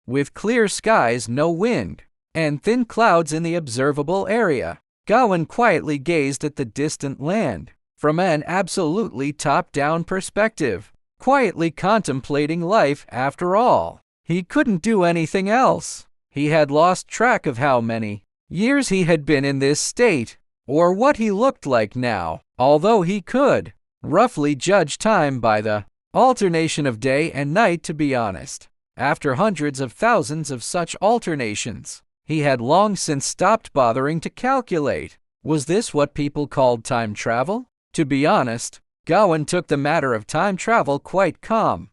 with clear skies, no wind, and thin clouds in the observable area. Gawain quietly gazed at the distant land, from an absolutely top-down perspective, quietly contemplating life. After all, he couldn't do anything else. He had lost track of how many years he had been in this state, or what he looked like now, although he could roughly judge time by the alternation of day and night. To be honest, after hundreds of thousands of such alternations, he had long since stopped bothering to calculate. Was this what people called time travel? To be honest, Gawain took the matter of time travel quite calm.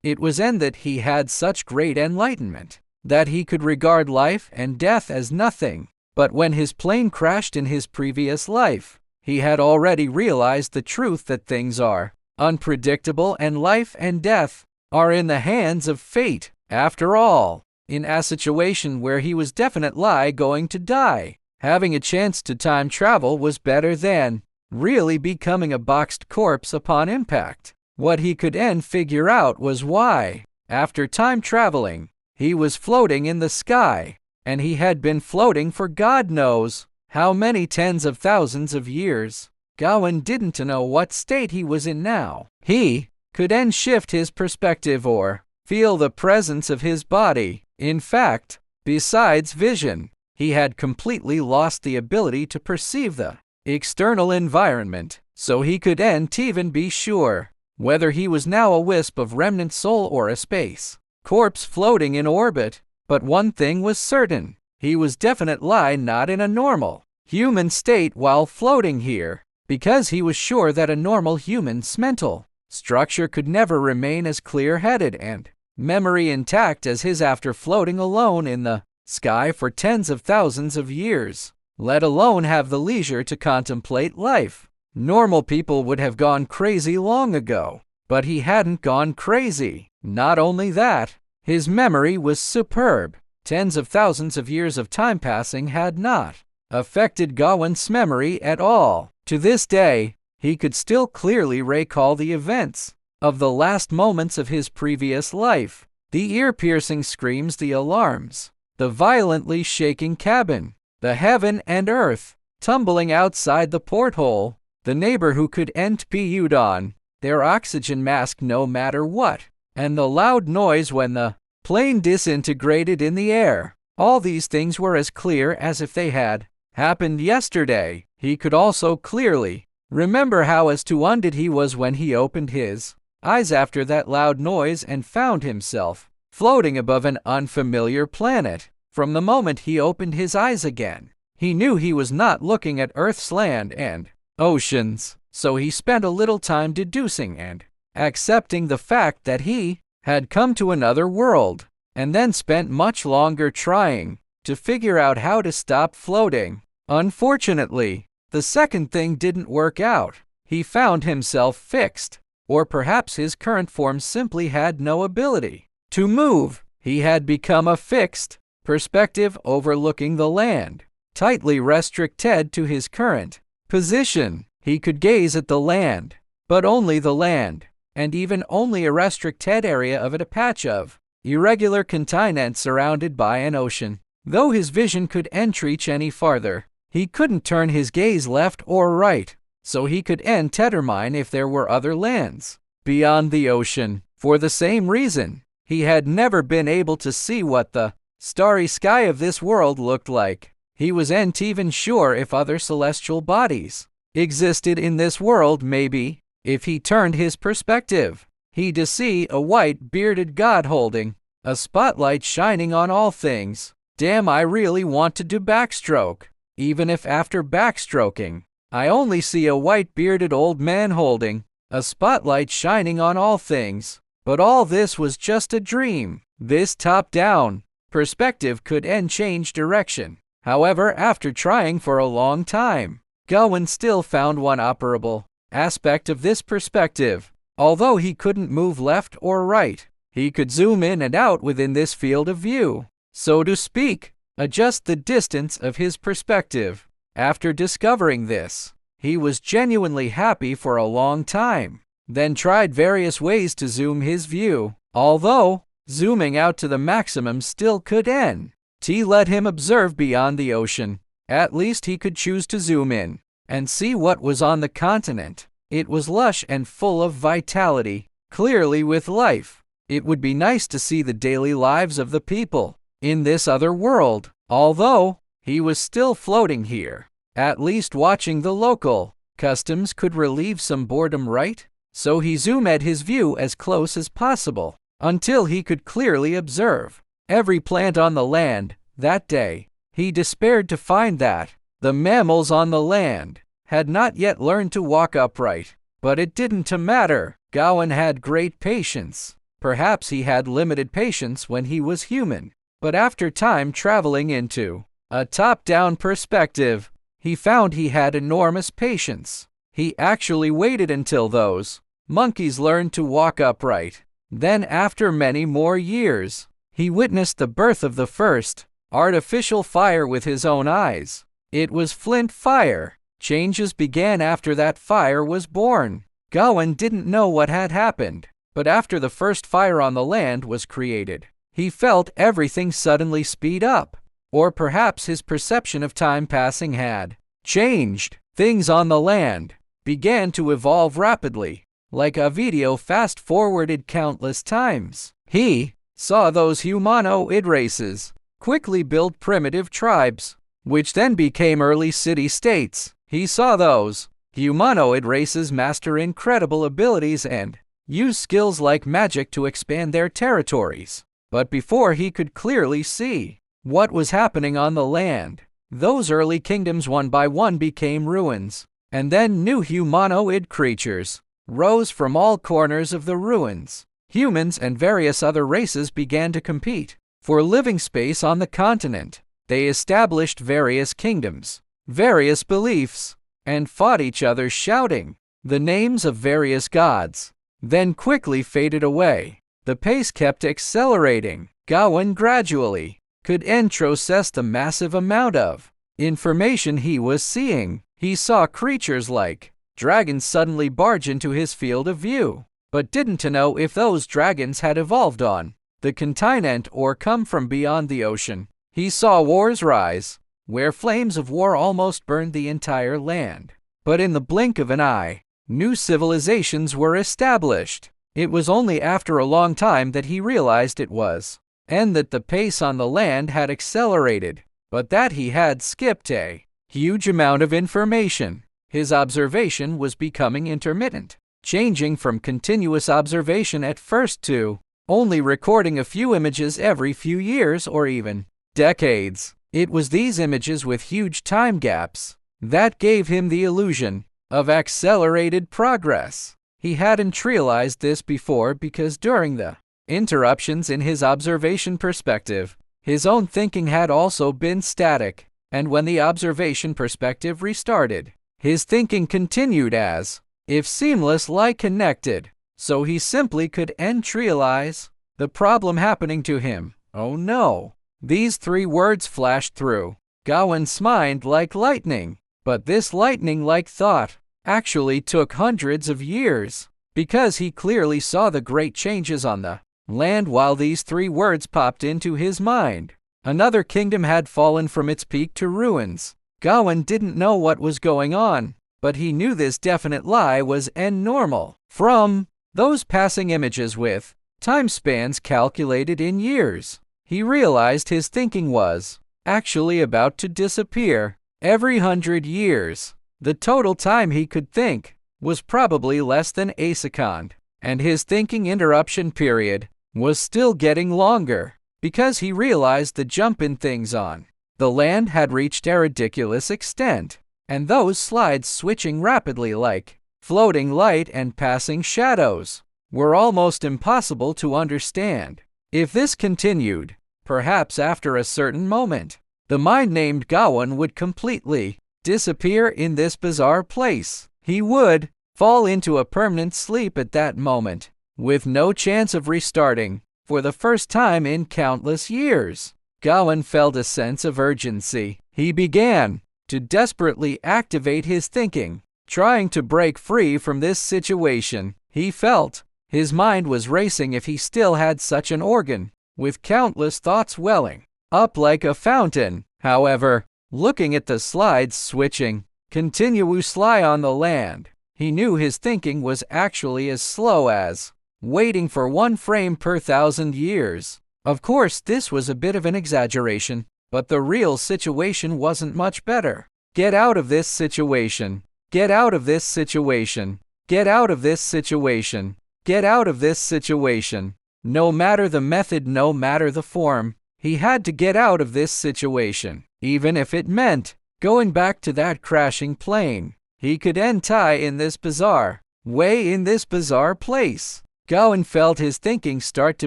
It was then that he had such great enlightenment that he could regard life and death as nothing. But when his plane crashed in his previous life, he had already realized the truth that things are unpredictable and life and death are in the hands of fate. After all, in a situation where he was definitely going to die, having a chance to time travel was better than really becoming a boxed corpse upon impact. What he could then figure out was why, after time traveling, he was floating in the sky, and he had been floating for God knows how many tens of thousands of years. Gawain didn't know what state he was in now. He could then shift his perspective or feel the presence of his body. In fact, besides vision, he had completely lost the ability to perceive the external environment, so he couldn't even be sure whether he was now a wisp of remnant soul or a space corpse floating in orbit. But one thing was certain, he was definitely not in a normal human state while floating here, because he was sure that a normal human's mental structure could never remain as clear-headed and memory intact as his after floating alone in the sky for tens of thousands of years, let alone have the leisure to contemplate life. Normal people would have gone crazy long ago, but he hadn't gone crazy. Not only that, his memory was superb. Tens of thousands of years of time passing had not affected Gawain's memory at all. To this day, he could still clearly recall the events of the last moments of his previous life. The ear-piercing screams, the alarms, the violently shaking cabin, the heaven and earth tumbling outside the porthole, the neighbor who couldn't be used on their oxygen mask no matter what, and the loud noise when the plane disintegrated in the air. All these things were as clear as if they had happened yesterday. He could also clearly remember how astounded he was when he opened his eyes after that loud noise and found himself floating above an unfamiliar planet. From the moment he opened his eyes again, he knew he was not looking at Earth's land and oceans, so he spent a little time deducing and accepting the fact that he had come to another world, and then spent much longer trying to figure out how to stop floating. Unfortunately, the second thing didn't work out. He found himself fixed, or perhaps his current form simply had no ability to move. He had become a fixed perspective overlooking the land, tightly restricted to his current position. He could gaze at the land, but only the land, and even only a restricted area of it, a patch of irregular continent surrounded by an ocean. Though his vision couldn't reach any farther, he couldn't turn his gaze left or right, so he couldn't determine if there were other lands beyond the ocean. For the same reason, he had never been able to see what the starry sky of this world looked like. He wasn't even sure if other celestial bodies existed in this world. Maybe, if he turned his perspective, he'd see a white bearded god holding a spotlight shining on all things. Damn, I really want to do backstroke. Even if after backstroking, I only see a white bearded old man holding a spotlight shining on all things. But all this was just a dream. This top-down perspective couldn't change direction. However, after trying for a long time, Gawain still found one operable aspect of this perspective. Although he couldn't move left or right, he could zoom in and out within this field of view, so to speak, adjust the distance of his perspective. After discovering this, he was genuinely happy for a long time, then tried various ways to zoom his view. Although zooming out to the maximum still could end. T let him observe beyond the ocean. At least he could choose to zoom in and see what was on the continent. It was lush and full of vitality, clearly with life. It would be nice to see the daily lives of the people in this other world, although he was still floating here. At least watching the local customs could relieve some boredom, right? So he zoomed his view as close as possible until he could clearly observe every plant on the land. That day, he despaired to find that the mammals on the land had not yet learned to walk upright. But it didn't matter. Gawain had great patience. Perhaps he had limited patience when he was human, but after time traveling into a top-down perspective, he found he had enormous patience. He actually waited until those monkeys learned to walk upright. Then, after many more years, he witnessed the birth of the first artificial fire with his own eyes. It was flint fire. Changes began after that fire was born. Gawain didn't know what had happened, but after the first fire on the land was created, he felt everything suddenly speed up. Or perhaps his perception of time passing had changed. Things on the land began to evolve rapidly, like a video fast-forwarded countless times. He saw those humanoid races quickly build primitive tribes, which then became early city-states. He saw those humanoid races master incredible abilities and use skills like magic to expand their territories. But before he could clearly see what was happening on the land, those early kingdoms one by one became ruins, and then new humanoid creatures rose from all corners of the ruins. Humans and various other races began to compete for living space on the continent. They established various kingdoms, various beliefs, and fought each other, shouting the names of various gods, then quickly faded away. The pace kept accelerating. Gawain gradually could process the massive amount of information he was seeing. He saw creatures like dragons suddenly barge into his field of view, but didn't know if those dragons had evolved on the continent or come from beyond the ocean. He saw wars rise, where flames of war almost burned the entire land. But in the blink of an eye, new civilizations were established. It was only after a long time that he realized it was, and that the pace on the land had accelerated, but that he had skipped a huge amount of information. His observation was becoming intermittent, changing from continuous observation at first to only recording a few images every few years or even decades. It was these images with huge time gaps that gave him the illusion of accelerated progress. He hadn't realized this before because during the interruptions in his observation perspective, his own thinking had also been static, and when the observation perspective restarted, his thinking continued as if seamlessly connected, so he simply couldn't realize the problem happening to him. Oh no! These three words flashed through Gawain's mind like lightning, but this lightning-like thought actually took hundreds of years, because he clearly saw the great changes on the land while these three words popped into his mind. Another kingdom had fallen from its peak to ruins. Gawain didn't know what was going on, but he knew this definite lie was normal. From those passing images with time spans calculated in years, he realized his thinking was actually about to disappear. Every 100 years, the total time he could think was probably less than a second, and his thinking interruption period was still getting longer, because he realized the jump in things on the land had reached a ridiculous extent, and those slides switching rapidly like floating light and passing shadows were almost impossible to understand. If this continued, perhaps after a certain moment, the mind named Gawain would completely disappear in this bizarre place. He would fall into a permanent sleep at that moment, with no chance of restarting. For the first time in countless years, Gawain felt a sense of urgency. He began to desperately activate his thinking, trying to break free from this situation. He felt His mind was racing if he still had such an organ, with countless thoughts welling up like a fountain. However, looking at the slides switching continuously on the land, he knew his thinking was actually as slow as waiting for 1 frame per 1,000 years. Of course, this was a bit of an exaggeration, but the real situation wasn't much better. Get out of this situation. Get out of this situation. Get out of this situation. Get out of this situation. No matter the method, no matter the form, he had to get out of this situation, even if it meant going back to that crashing plane. He could end tie in this bizarre way, in this bizarre place. Gawain felt his thinking start to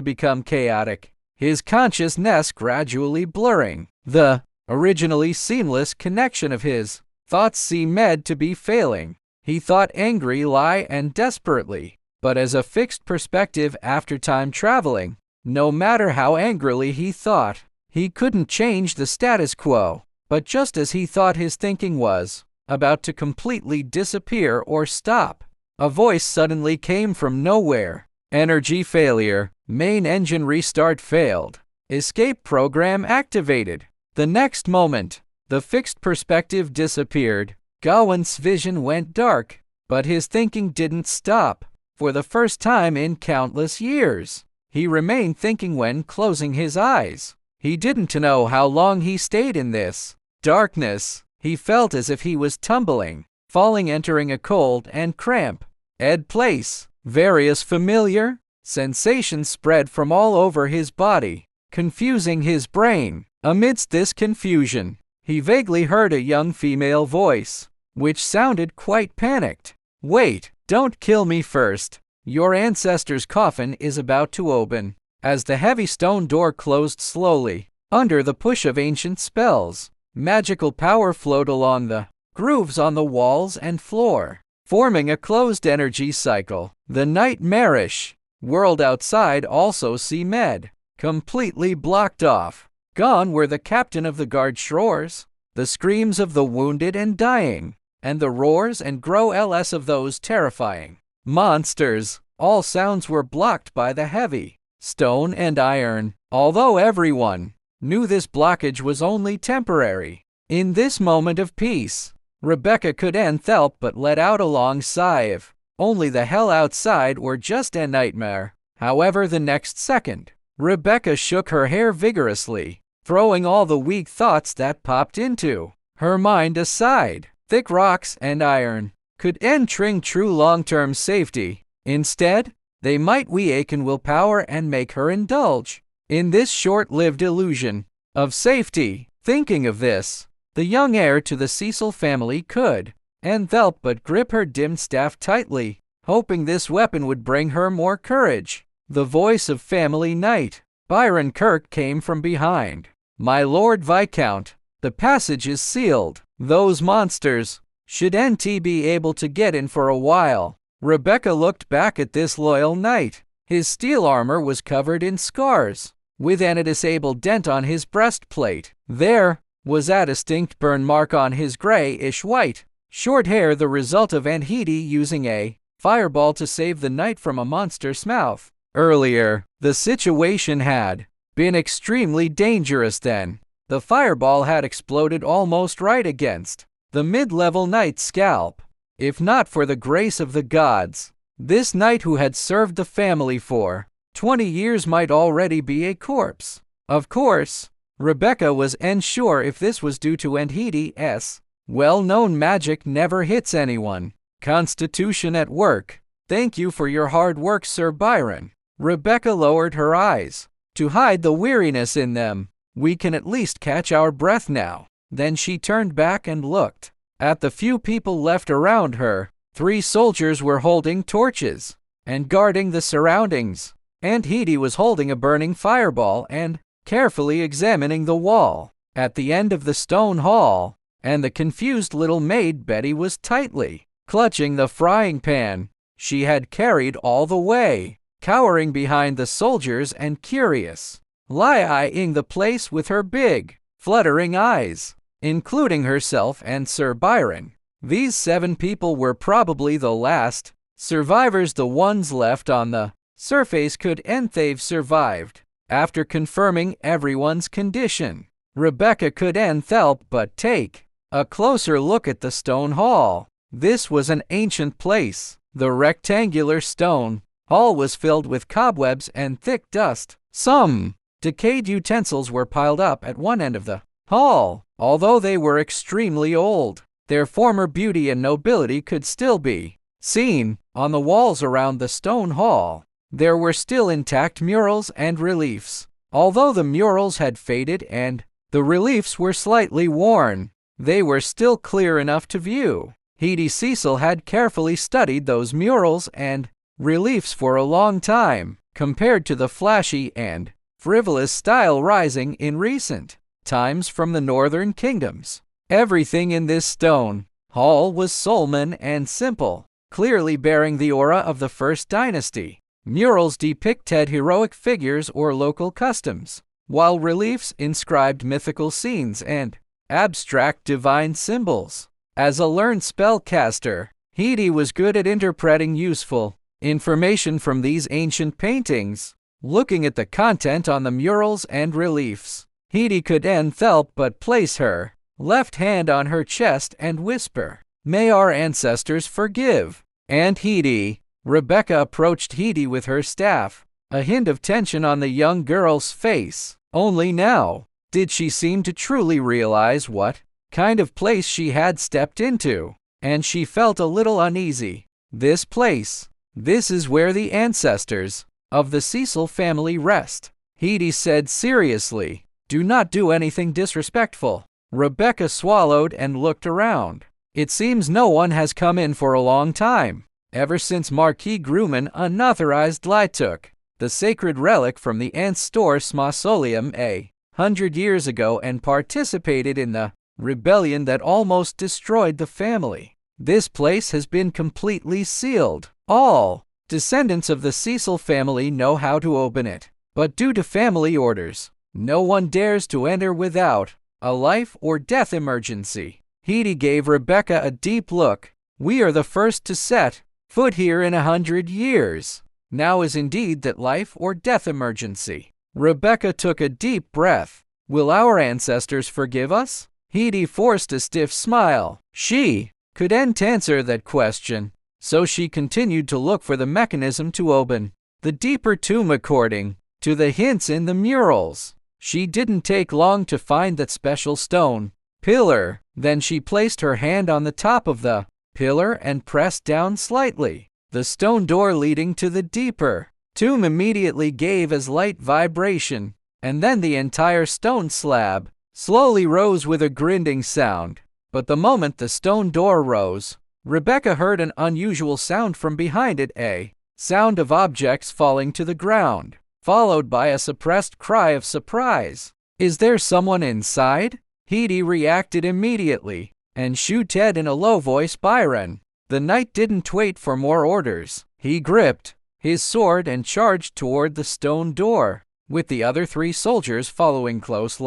become chaotic, his consciousness gradually blurring. The originally seamless connection of his thoughts seemed to be failing. He thought angrily and desperately, but as a fixed perspective after time traveling, no matter how angrily he thought, he couldn't change the status quo. But just as he thought his thinking was about to completely disappear or stop, a voice suddenly came from nowhere. Energy failure. Main engine restart failed. Escape program activated. The next moment, the fixed perspective disappeared. Gawain's vision went dark, but his thinking didn't stop. For the first time in countless years, he remained thinking when closing his eyes. He didn't know how long he stayed in this darkness. He felt as if he was tumbling, falling, entering a cold and cramped place. Various familiar sensations spread from all over his body, confusing his brain. Amidst this confusion, he vaguely heard a young female voice, which sounded quite panicked. "Wait, don't kill me first. Your ancestor's coffin is about to open." As the heavy stone door closed slowly, under the push of ancient spells, magical power flowed along the grooves on the walls and floor, forming a closed energy cycle. The nightmarish world outside also seemed completely blocked off. Gone were the captain of the guard shores, the screams of the wounded and dying, and the roars and growls of those terrifying monsters. All sounds were blocked by the heavy stone and iron, although everyone knew this blockage was only temporary. In this moment of peace, Rebecca couldn't help but let out a long sigh of, only the hell outside were just a nightmare. However, the next second, Rebecca shook her hair vigorously, throwing all the weak thoughts that popped into her mind aside. Thick rocks and iron couldn't bring true long-term safety. Instead, they might weaken willpower and make her indulge in this short-lived illusion of safety. Thinking of this, the young heir to the Cecil family couldn't help but grip her dimmed staff tightly, hoping this weapon would bring her more courage. The voice of family knight Byron Kirk came from behind. "My Lord Viscount, the passage is sealed. Those monsters shouldn't be able to get in for a while." Rebecca looked back at this loyal knight. His steel armor was covered in scars, with a disabled dent on his breastplate. There was a distinct burn mark on his grayish white short hair, the result of Anhidi using a fireball to save the knight from a monster's mouth. Earlier, the situation had been extremely dangerous. Then, the fireball had exploded almost right against the mid-level knight's scalp. If not for the grace of the gods, this knight who had served the family for 20 years might already be a corpse. Of course, Rebecca was unsure if this was due to Anhidi's well-known magic never hits anyone. Constitution at work. "Thank you for your hard work, Sir Byron." Rebecca lowered her eyes to hide the weariness in them. "We can at least catch our breath now." Then she turned back and looked at the few people left around her. 3 soldiers were holding torches and guarding the surroundings. Anhidi was holding a burning fireball and carefully examining the wall at the end of the stone hall, and the confused little maid Betty was tightly clutching the frying pan she had carried all the way, cowering behind the soldiers and curiously eyeing the place with her big, fluttering eyes, including herself and Sir Byron. These 7 people were probably the last survivors, the ones left on the surface could they've survived. After confirming everyone's condition, Rebecca could help but take a closer look at the stone hall. This was an ancient place. The rectangular stone hall was filled with cobwebs and thick dust. Some decayed utensils were piled up at one end of the hall. Although they were extremely old, their former beauty and nobility could still be seen. On the walls around the stone hall, there were still intact murals and reliefs. Although the murals had faded and the reliefs were slightly worn, they were still clear enough to view. Cecil had carefully studied those murals and reliefs for a long time, compared to the flashy and frivolous style rising in recent times from the northern kingdoms. Everything in this stone hall was Solomon and simple, clearly bearing the aura of the First Dynasty. Murals depicted heroic figures or local customs, while reliefs inscribed mythical scenes and abstract divine symbols. As a learned spellcaster, Hedy was good at interpreting useful information from these ancient paintings. Looking at the content on the murals and reliefs, Hedy could help but place her left hand on her chest and whisper, "May our ancestors forgive." And Rebecca approached Hedy with her staff, a hint of tension on the young girl's face. Only now did she seem to truly realize what kind of place she had stepped into, and she felt a little uneasy. This place, this is where the ancestors of the Cecil family rest, Hedy said seriously. Do not do anything disrespectful. Rebecca swallowed and looked around. It seems no one has come in for a long time, ever since Marquis Grumman unauthorized took the sacred relic from the Ant Store's mausoleum 100 years ago and participated in the rebellion that almost destroyed the family. This place has been completely sealed. All descendants of the Cecil family know how to open it, but due to family orders, no one dares to enter without a life or death emergency. Hedy gave Rebecca a deep look. We are the first to set foot here in 100 years. Now is indeed that life or death emergency. Rebecca took a deep breath. Will our ancestors forgive us? Hedy forced a stiff smile. She couldn't answer that question, so she continued to look for the mechanism to open the deeper tomb according to the hints in the murals. She didn't take long to find that special stone pillar. Then she placed her hand on the top of the pillar and pressed down slightly. The stone door leading to the deeper tomb immediately gave a slight vibration, and then the entire stone slab slowly rose with a grinding sound. But the moment the stone door rose, Rebecca heard an unusual sound from behind it, a sound of objects falling to the ground, followed by a suppressed cry of surprise. Is there someone inside? Hedy reacted immediately and shouted in a low voice, Byron. The knight didn't wait for more orders. He gripped his sword and charged toward the stone door, with the other 3 soldiers following close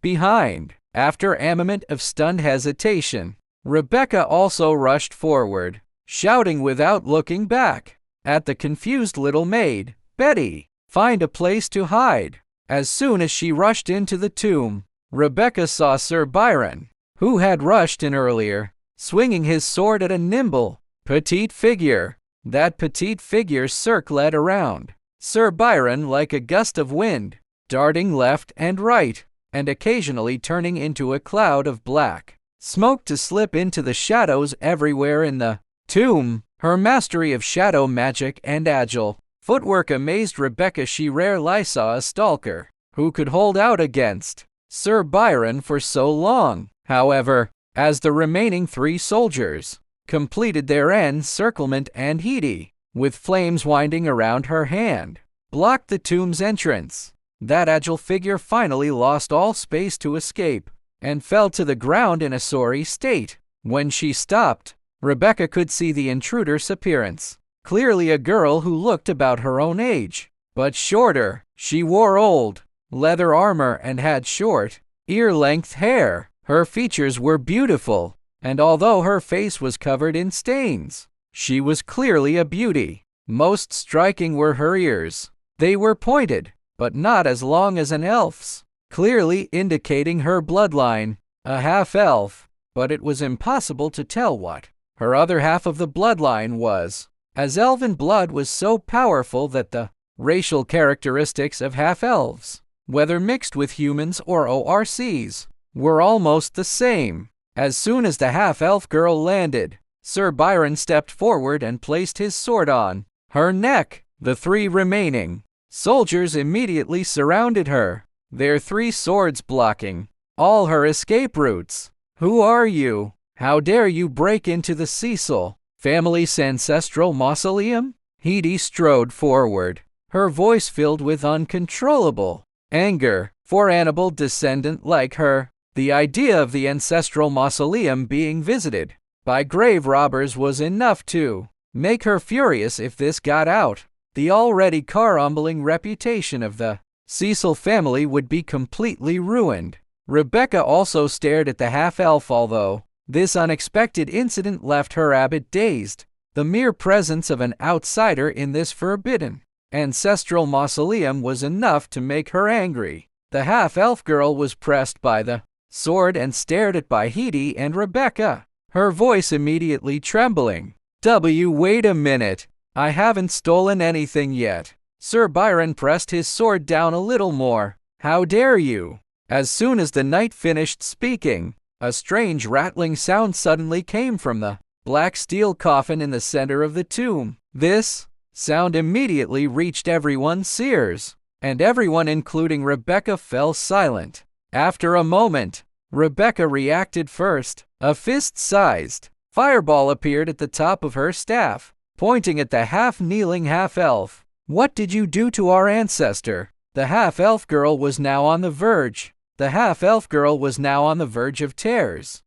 behind. After a moment of stunned hesitation, Rebecca also rushed forward, shouting without looking back at the confused little maid, Betty, find a place to hide. As soon as she rushed into the tomb, Rebecca saw Sir Byron, who had rushed in earlier, swinging his sword at a nimble, petite figure. That petite figure circled around Sir Byron like a gust of wind, darting left and right, and occasionally turning into a cloud of black smoke to slip into the shadows everywhere in the tomb. Her mastery of shadow magic and agile footwork amazed Rebecca. She rarely saw a stalker who could hold out against Sir Byron for so long. However, as the remaining 3 soldiers completed their encirclement and Hedy, with flames winding around her hand, blocked the tomb's entrance, that agile figure finally lost all space to escape and fell to the ground in a sorry state. When she stopped, Rebecca could see the intruder's appearance. Clearly a girl who looked about her own age, but shorter. She wore old leather armor and had short, ear-length hair. Her features were beautiful, and although her face was covered in stains, she was clearly a beauty. Most striking were her ears. They were pointed, but not as long as an elf's, clearly indicating her bloodline, a half-elf, but it was impossible to tell what her other half of the bloodline was, as elven blood was so powerful that the racial characteristics of half-elves, whether mixed with humans or ORCs, were almost the same. As soon as the half-elf girl landed, Sir Byron stepped forward and placed his sword on her neck. The three remaining soldiers immediately surrounded her, their three swords blocking all her escape routes. "Who are you? How dare you break into the Cecil family's ancestral mausoleum?" Hedy strode forward, her voice filled with uncontrollable anger. For an Annabelle descendant like her, the idea of the ancestral mausoleum being visited by grave robbers was enough to make her furious. If this got out, the already crumbling reputation of the Cecil family would be completely ruined. Rebecca also stared at the half-elf, although this unexpected incident left her a bit dazed. The mere presence of an outsider in this forbidden ancestral mausoleum was enough to make her angry. The half-elf girl was pressed by the sword and stared at by Hedy and Rebecca, her voice immediately trembling. Wait a minute. I haven't stolen anything yet." Sir Byron pressed his sword down a little more. "How dare you?" As soon as the knight finished speaking, a strange rattling sound suddenly came from the black steel coffin in the center of the tomb. This sound immediately reached everyone's ears, and everyone, including Rebecca, fell silent. After a moment, Rebecca reacted first. A fist-sized fireball appeared at the top of her staff, pointing at the half-kneeling half-elf. "What did you do to our ancestor?" The half-elf girl was now on the verge. Of tears.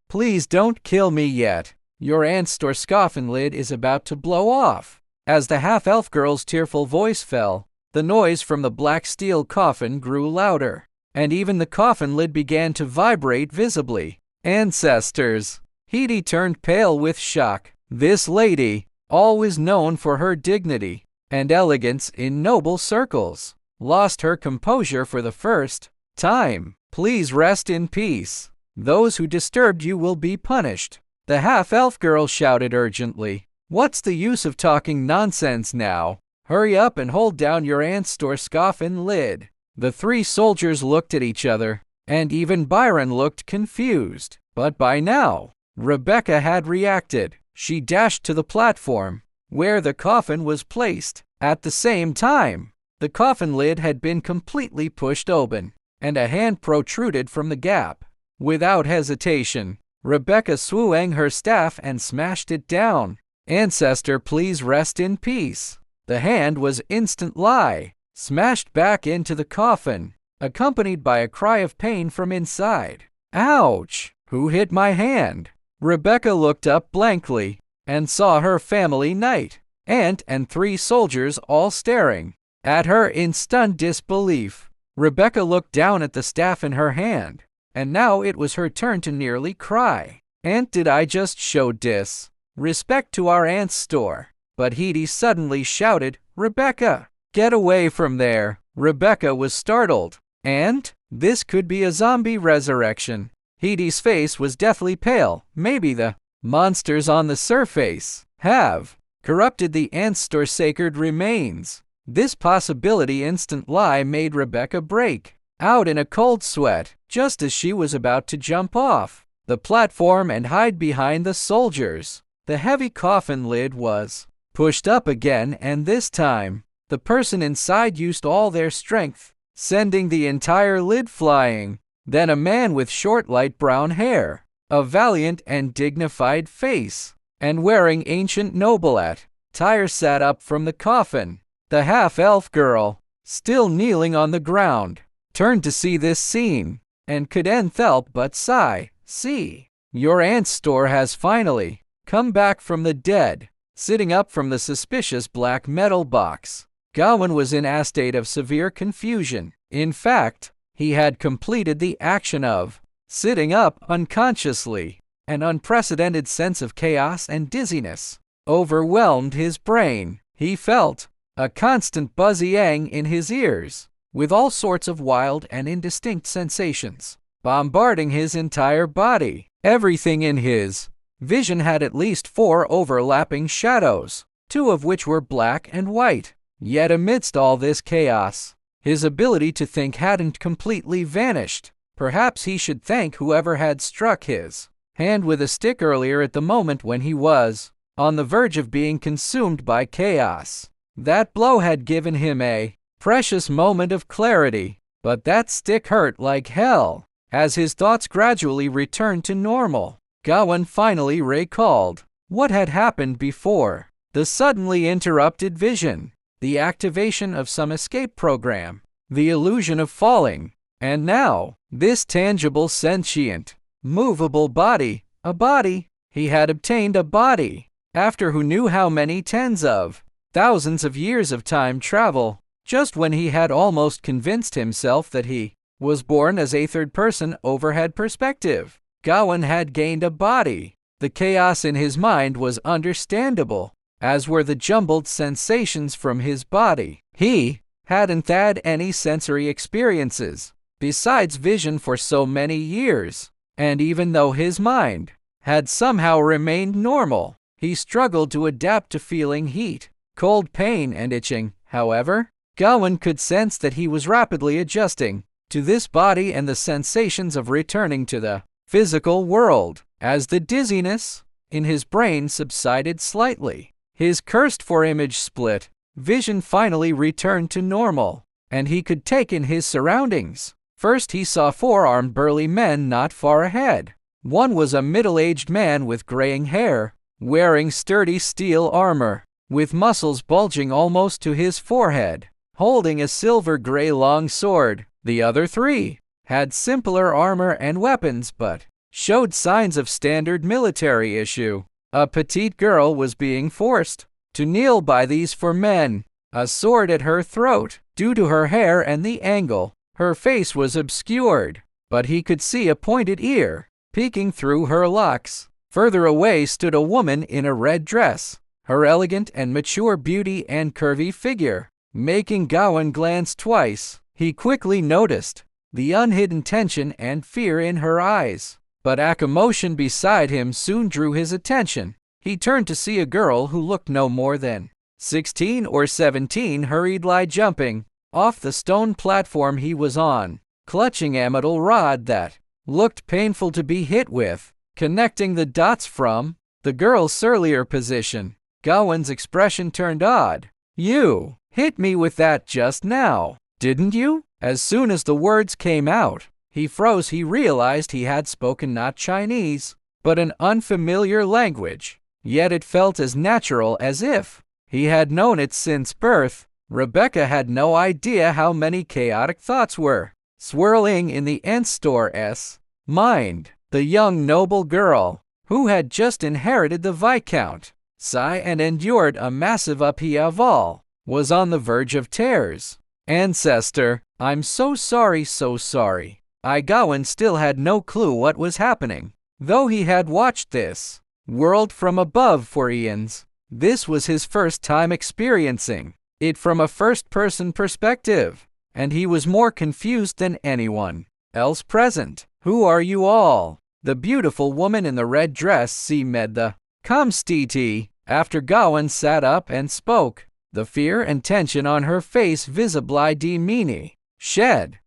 Please don't kill me yet. Your ancestor's coffin lid is about to blow off." As the half-elf girl's tearful voice fell, the noise from the black steel coffin grew louder, and even the coffin lid began to vibrate visibly. "Ancestors!" Hedy turned pale with shock. This lady, always known for her dignity and elegance in noble circles, lost her composure for the first time. "Please rest in peace. Those who disturbed you will be punished," the half-elf girl shouted urgently. "What's the use of talking nonsense now? Hurry up and hold down your ancestor's coffin lid." The three soldiers looked at each other, and even Byron looked confused. But by now, Rebecca had reacted. She dashed to the platform, where the coffin was placed. At the same time, the coffin lid had been completely pushed open, and a hand protruded from the gap. Without hesitation, Rebecca swung her staff and smashed it down. "Ancestor, please rest in peace." The hand was instantly smashed back into the coffin, accompanied by a cry of pain from inside. "Ouch! Who hit my hand?" Rebecca looked up blankly and saw her family knight, aunt, and three soldiers all staring at her in stunned disbelief. Rebecca looked down at the staff in her hand, and now it was her turn to nearly cry. "Aunt, did I just show disrespect to our ancestor?" But Hedy suddenly shouted, "Rebecca, get away from there." Rebecca was startled. "Aunt, this could be a zombie resurrection." Hedy's face was deathly pale. Maybe the monsters on the surface have corrupted the ancestor's sacred remains. This possibility instantly made Rebecca break out in a cold sweat, just as she was about to jump off the platform and hide behind the soldiers. The heavy coffin lid was pushed up again, and this time, the person inside used all their strength, sending the entire lid flying. Then a man with short light brown hair, a valiant and dignified face, and wearing ancient noble attire sat up from the coffin. The half-elf girl, still kneeling on the ground, turned to see this scene, and couldn't help but sigh. "See, your ancestor has finally come back from the dead." Sitting up from the suspicious black metal box, Gawain was in a state of severe confusion. In fact, he had completed the action of sitting up unconsciously, an unprecedented sense of chaos and dizziness overwhelmed his brain. He felt a constant buzzing in his ears, with all sorts of wild and indistinct sensations bombarding his entire body. Everything in his vision had at least 4 overlapping shadows, 2 of which were black and white. Yet amidst all this chaos, his ability to think hadn't completely vanished. Perhaps he should thank whoever had struck his hand with a stick earlier at the moment when he was on the verge of being consumed by chaos. That blow had given him a precious moment of clarity, but that stick hurt like hell. As his thoughts gradually returned to normal, Gawain finally recalled what had happened before. The suddenly interrupted vision, the activation of some escape program, the illusion of falling, and now, this tangible, sentient, movable body. A body. He had obtained a body, after who knew how many tens of thousands of years of time travel, just when he had almost convinced himself that he was born as a third-person overhead perspective. Gawain had gained a body. The chaos in his mind was understandable, as were the jumbled sensations from his body. He hadn't had any sensory experiences besides vision for so many years, and even though his mind had somehow remained normal, he struggled to adapt to feeling heat, cold, pain, and itching. However, Gawain could sense that he was rapidly adjusting to this body and the sensations of returning to the physical world. As the dizziness in his brain subsided slightly, his cursed-for image split, vision finally returned to normal, and he could take in his surroundings. First he saw 4 armed burly men not far ahead. One was a middle-aged man with graying hair, wearing sturdy steel armor, with muscles bulging almost to his forehead, holding a silver-gray long sword. The other 3 had simpler armor and weapons but showed signs of standard military issue. A petite girl was being forced to kneel by these 4 men, a sword at her throat. Due to her hair and the angle, her face was obscured, but he could see a pointed ear peeking through her locks. Further away stood a woman in a red dress, her elegant and mature beauty and curvy figure making Gawain glance twice. He quickly noticed the unhidden tension and fear in her eyes, but a commotion beside him soon drew his attention. He turned to see a girl who looked no more than 16 or 17 hurriedly jumping off the stone platform he was on, clutching a metal rod that looked painful to be hit with. Connecting the dots from the girl's surlier position, Gawain's expression turned odd. "You hit me with that just now, didn't you?" As soon as the words came out, he froze. He realized he had spoken not Chinese, but an unfamiliar language, yet it felt as natural as if he had known it since birth. Rebecca had no idea how many chaotic thoughts were swirling in the Enstore's mind. The young noble girl, who had just inherited the Viscount sigh and endured a massive upheaval, was on the verge of tears. "Ancestor, I'm so sorry, so sorry." Gawain still had no clue what was happening. Though he had watched this world from above for eons, this was his first time experiencing it from a first-person perspective, and he was more confused than anyone else present. "Who are you all?" The beautiful woman in the red dress made the comstiti after Gawain sat up and spoke, the fear and tension on her face visibly diminished.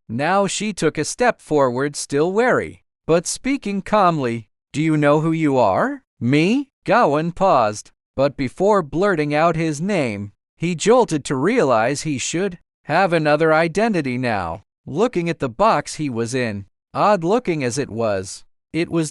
Now she took a step forward, still wary, but speaking calmly. "Do you know who you are?" "Me?" Gawain paused, but before blurting out his name, he jolted to realize he should have another identity now. Looking at the box he was in, odd-looking as it was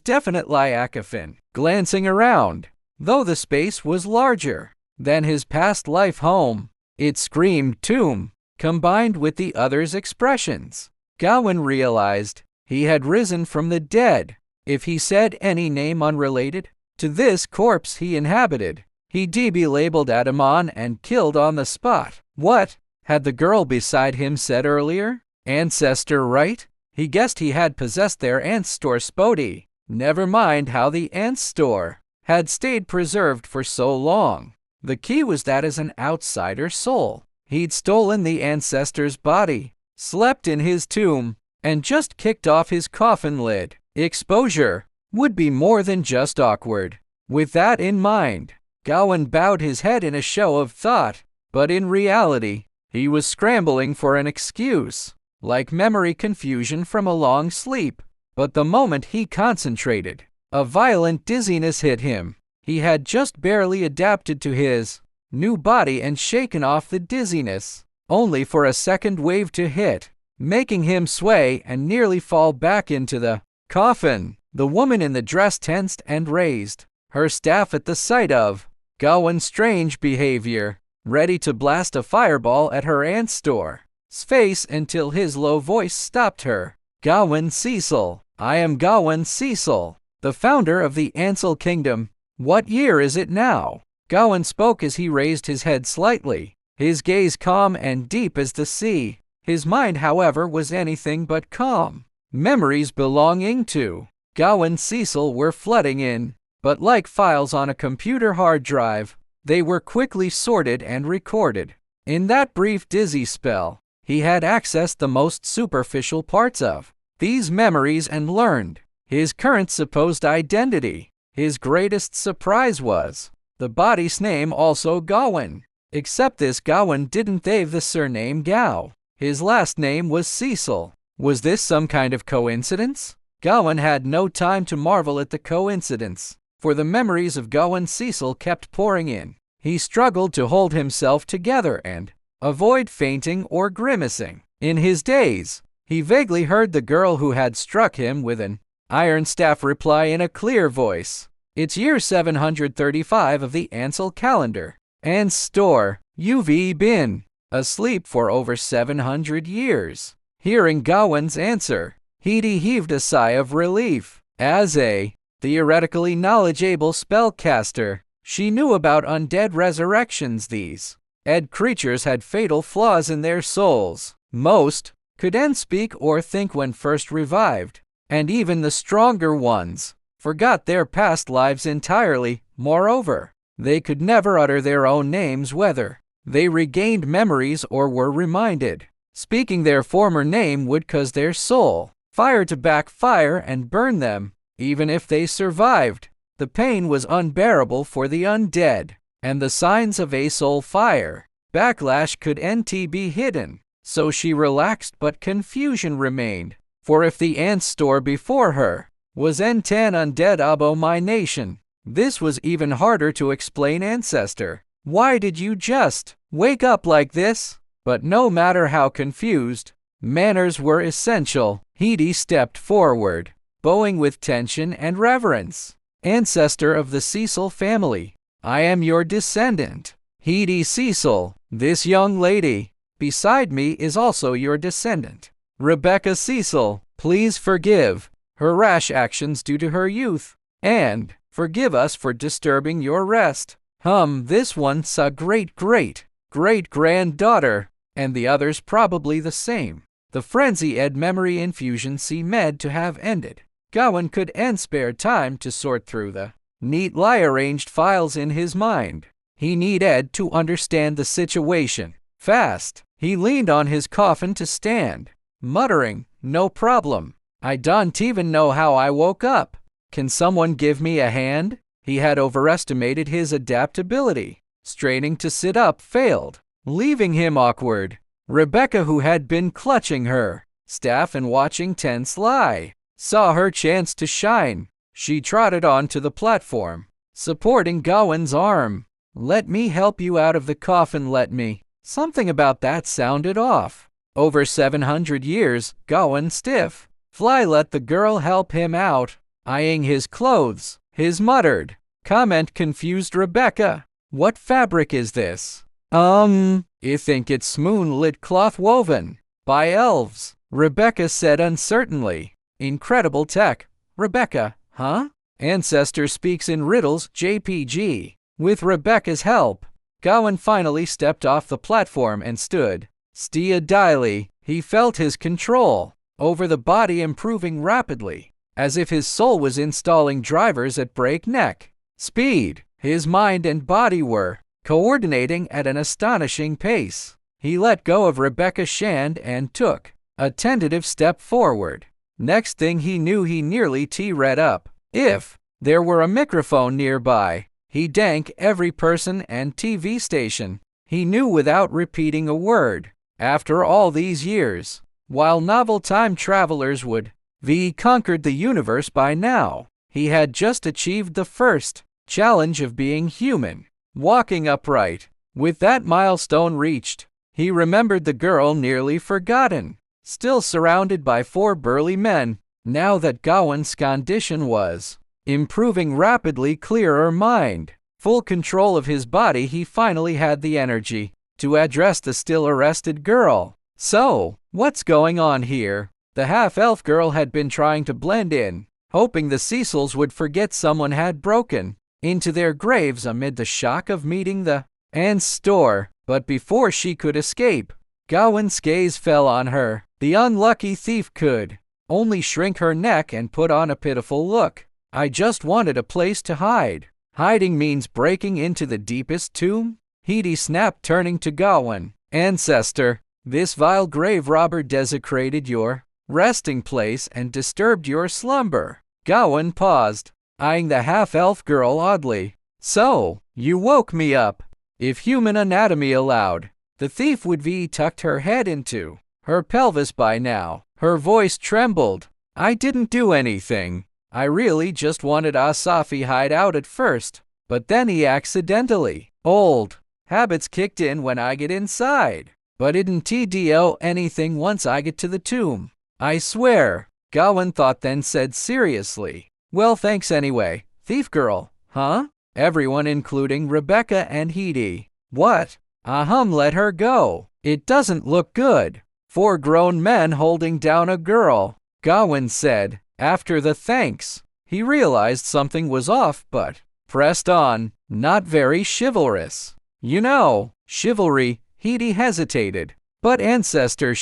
definitely a coffin. Glancing around, though the space was larger than his past life home, it screamed tomb, combined with the others' expressions. Gawain realized he had risen from the dead. If he said any name unrelated to this corpse he inhabited, he'd be labeled Adamon and killed on the spot. What had the girl beside him said earlier? Ancestor, right? He guessed he had possessed their Ancestor Spody. Never mind how the Ancestor had stayed preserved for so long. The key was that as an outsider soul, he'd stolen the ancestor's body, slept in his tomb, and just kicked off his coffin lid. Exposure would be more than just awkward. With that in mind, Gawain bowed his head in a show of thought, but in reality, he was scrambling for an excuse, like memory confusion from a long sleep. But the moment he concentrated, a violent dizziness hit him. He had just barely adapted to his new body and shaken off the dizziness, only for a second wave to hit, making him sway and nearly fall back into the coffin. The woman in the dress tensed and raised her staff at the sight of Gawain's strange behavior, ready to blast a fireball at her aunt's store's face until his low voice stopped her. Gawain Cecil. I am Gawain Cecil, the founder of the Ansel Kingdom. What year is it now? Gawain spoke as he raised his head slightly, his gaze calm and deep as the sea. His mind, however, was anything but calm. Memories belonging to Gawain Cecil were flooding in, but like files on a computer hard drive, they were quickly sorted and recorded. In that brief dizzy spell, he had accessed the most superficial parts of these memories and learned his current supposed identity. His greatest surprise was the body's name also Gawain. Except this Gawain didn't have the surname Gao. His last name was Cecil. Was this some kind of coincidence? Gawain had no time to marvel at the coincidence, for the memories of Gawain Cecil kept pouring in. He struggled to hold himself together and avoid fainting or grimacing. In his daze, he vaguely heard the girl who had struck him with an iron staff reply in a clear voice. It's year 735 of the Ansel calendar. And store, you've been asleep for over 700 years. Hearing Gawain's answer, Hedi heaved a sigh of relief. As a theoretically knowledgeable spellcaster, she knew about undead resurrections. These dead creatures had fatal flaws in their souls. Most couldn't speak or think when first revived, and even the stronger ones forgot their past lives entirely. Moreover, they could never utter their own names whether they regained memories or were reminded. Speaking their former name would cause their soul fire to backfire and burn them. Even if they survived, the pain was unbearable for the undead, and the signs of a soul fire backlash could be hidden. So she relaxed, but confusion remained. For if the ant store before her was an undead abomination, this was even harder to explain. Ancestor, why did you just wake up like this? But no matter how confused, manners were essential. Hedi stepped forward, bowing with tension and reverence. Ancestor of the Cecil family, I am your descendant, Hedi Cecil. This young lady beside me is also your descendant, Rebecca Cecil. Please forgive her rash actions due to her youth, and forgive us for disturbing your rest. This one's a great-granddaughter, and the others probably the same. The frenzy memory infusion seemed to have ended. Gawain couldn't spare time to sort through the neatly arranged files in his mind. He needed to understand the situation fast. He leaned on his coffin to stand, muttering, "No problem. I don't even know how I woke up. Can someone give me a hand?" He had overestimated his adaptability. Straining to sit up failed, leaving him awkward. Rebecca, who had been clutching her staff and watching tensely, saw her chance to shine. She trotted onto the platform, supporting Gawain's arm. "Let me help you out of the coffin, let me." Something about that sounded off. Over 700 years, Gawain stiff. Fly let the girl help him out. Eyeing his clothes, his muttered comment confused Rebecca. "What fabric is this?" I think it's moonlit cloth woven by elves," Rebecca said uncertainly. "Incredible tech. Rebecca, huh?" Ancestor speaks in riddles JPG. With Rebecca's help, Gawain finally stepped off the platform and stood steadily. He felt his control over the body improving rapidly, as if his soul was installing drivers at breakneck speed. His mind and body were coordinating at an astonishing pace. He let go of Rebecca Shand and took a tentative step forward. Next thing he knew, he nearly teared up. If there were a microphone nearby, he'd dank every person and TV station he knew without repeating a word. After all these years, while novel time travelers would have conquered the universe by now, he had just achieved the first challenge of being human, walking upright. With that milestone reached, he remembered the girl nearly forgotten, still surrounded by 4 burly men. Now that Gawain's condition was improving rapidly, clearer mind, full control of his body, he finally had the energy to address the still arrested girl. "So, what's going on here?" The half-elf girl had been trying to blend in, hoping the Cecils would forget someone had broken into their graves amid the shock of meeting the Ant's store. But before she could escape, Gawain's gaze fell on her. The unlucky thief could only shrink her neck and put on a pitiful look. "I just wanted a place to hide." "Hiding means breaking into the deepest tomb?" Hedi snapped, turning to Gawain. "Ancestor, this vile grave robber desecrated your resting place and disturbed your slumber." Gawain paused, eyeing the half-elf girl oddly. "So, you woke me up." If human anatomy allowed, the thief would have tucked her head into her pelvis by now. Her voice trembled. "I didn't do anything. I really just wanted Asafi hide out at first, but then he accidentally. Old habits kicked in when I get inside. But it didn't do anything once I get to the tomb. I swear." Gawain thought, then said seriously, "Well, thanks anyway, thief girl." "Huh?" Everyone, including Rebecca and Hedi. "What?" "Let her go. It doesn't look good. 4 grown men holding down a girl," Gawain said. After the thanks, he realized something was off, but pressed on. "Not very chivalrous. You know, chivalry." Hedi hesitated. "But ancestor,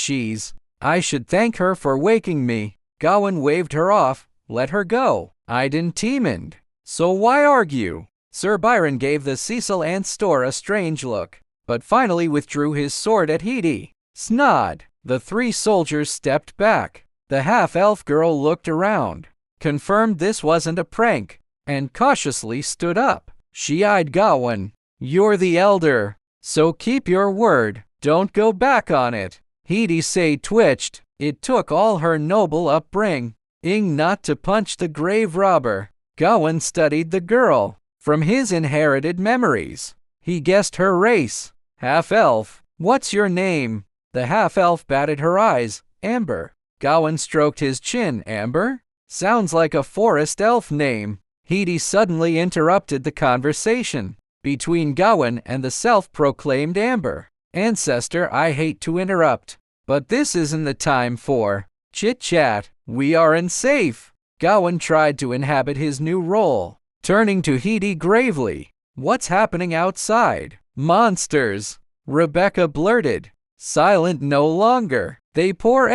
I should thank her for waking me." Gawain waved her off. "Let her go. I didn't mind. So why argue?" Sir Byron gave the Cecil Ant store a strange look, but finally withdrew his sword at Hedi. "Snod." The 3 soldiers stepped back. The half-elf girl looked around, confirmed this wasn't a prank, and cautiously stood up. She eyed Gawain. "You're the elder, so keep your word. Don't go back on it." Hedi twitched. It took all her noble upbringing not to punch the grave robber. Gawain studied the girl. From his inherited memories, he guessed her race. "Half-elf. What's your name?" The half-elf batted her eyes. "Amber." Gawain stroked his chin. "Amber? Sounds like a forest elf name." Hedi suddenly interrupted the conversation between Gawain and the self-proclaimed Amber. "Ancestor, I hate to interrupt, but this isn't the time for chit-chat. We aren't safe." Gawain tried to inhabit his new role, turning to Hedi gravely. "What's happening outside?" "Monsters," Rebecca blurted. Silent no longer. "They pour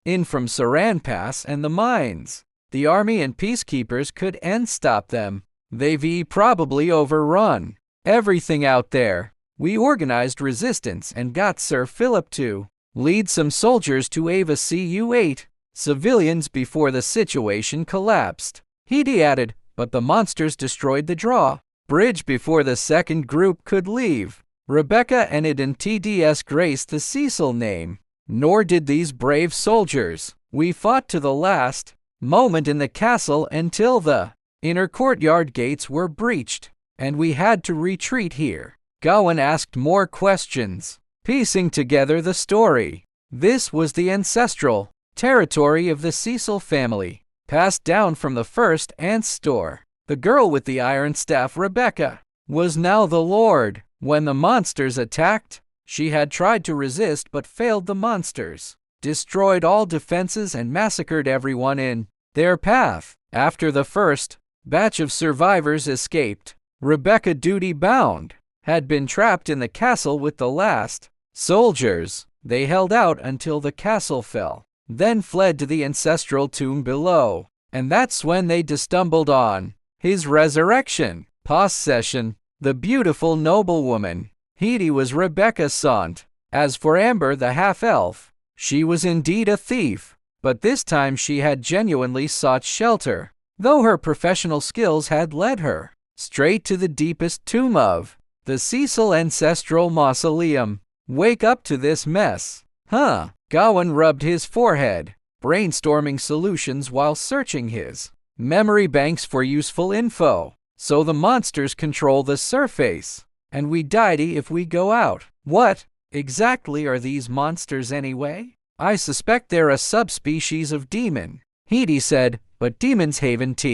in from Saran Pass and the mines. The army and peacekeepers couldn't stop them. They've probably overrun everything out there. We organized resistance and got Sir Philip to lead some soldiers to Ava Cu-8 civilians before the situation collapsed." Hedi added, "But the monsters destroyed the drawbridge before the second group could leave." Rebecca and didn't grace the Cecil name. "Nor did these brave soldiers. We fought to the last moment in the castle until the inner courtyard gates were breached, and we had to retreat here." Gawain asked more questions, piecing together the story. This was the ancestral territory of the Cecil family, passed down from the first Ant's store. The girl with the iron staff, Rebecca, was now the lord. When the monsters attacked, she had tried to resist but failed. The monsters destroyed all defenses and massacred everyone in their path. After the first batch of survivors escaped, Rebecca, duty-bound, had been trapped in the castle with the last soldiers. They held out until the castle fell, then fled to the ancestral tomb below. And that's when they stumbled on his resurrection. Possession. The beautiful noblewoman. Hedy was Rebecca Sant. As for Amber the half-elf, she was indeed a thief, but this time she had genuinely sought shelter, though her professional skills had led her straight to the deepest tomb of the Cecil Ancestral Mausoleum. Wake up to this mess. Huh? Gawain rubbed his forehead, brainstorming solutions while searching his memory banks for useful info. So the monsters control the surface, and we die if we go out. What exactly are these monsters anyway? I suspect they're a subspecies of demon, Hedy said, but demons haven't